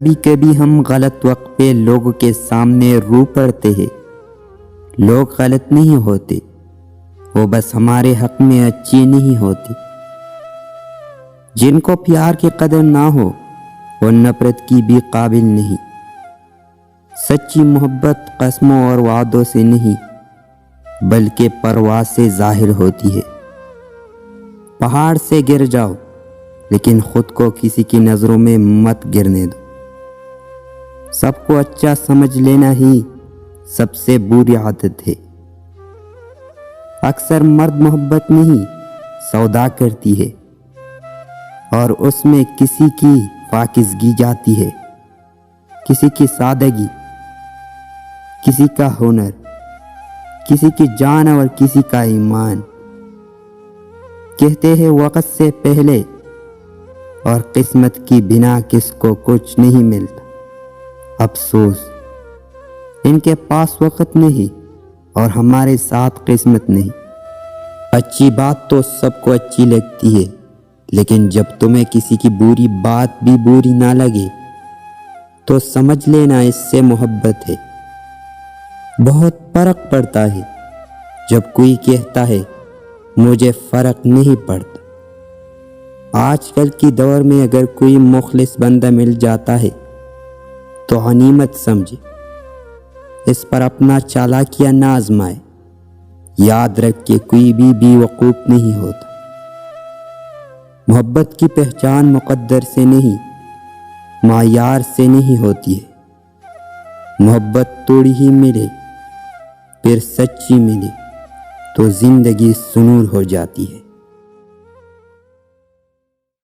کبھی کبھی ہم غلط وقت پہ لوگوں کے سامنے رو پڑتے ہیں۔ لوگ غلط نہیں ہوتے، وہ بس ہمارے حق میں اچھی نہیں ہوتی۔ جن کو پیار کی قدر نہ ہو وہ نفرت کی بھی قابل نہیں۔ سچی محبت قسموں اور وعدوں سے نہیں بلکہ پرواز سے ظاہر ہوتی ہے۔ پہاڑ سے گر جاؤ لیکن خود کو کسی کی نظروں میں مت گرنے دو۔ سب کو اچھا سمجھ لینا ہی سب سے بری عادت ہے۔ اکثر مرد محبت نہیں سودا کرتی ہے اور اس میں کسی کی پاکیزگی جاتی ہے، کسی کی سادگی، کسی کا ہنر، کسی کی جان اور کسی کا ایمان۔ کہتے ہیں وقت سے پہلے اور قسمت کی بنا کس کو کچھ نہیں ملتا۔ افسوس ان کے پاس وقت نہیں اور ہمارے ساتھ قسمت نہیں۔ اچھی بات تو سب کو اچھی لگتی ہے، لیکن جب تمہیں کسی کی بری بات بھی بری نہ لگے تو سمجھ لینا اس سے محبت ہے۔ بہت فرق پڑتا ہے جب کوئی کہتا ہے مجھے فرق نہیں پڑتا۔ آج کل کی دور میں اگر کوئی مخلص بندہ مل جاتا ہے تو غنیمت سمجھے، اس پر اپنا چالاکیاں نہ آزمائے۔ یاد رکھ کہ کوئی بھی بے وقوف نہیں ہوتا۔ محبت کی پہچان مقدر سے نہیں معیار سے نہیں ہوتی ہے۔ محبت تھوڑی ہی ملے پھر سچی ملے تو زندگی سنور ہو جاتی ہے۔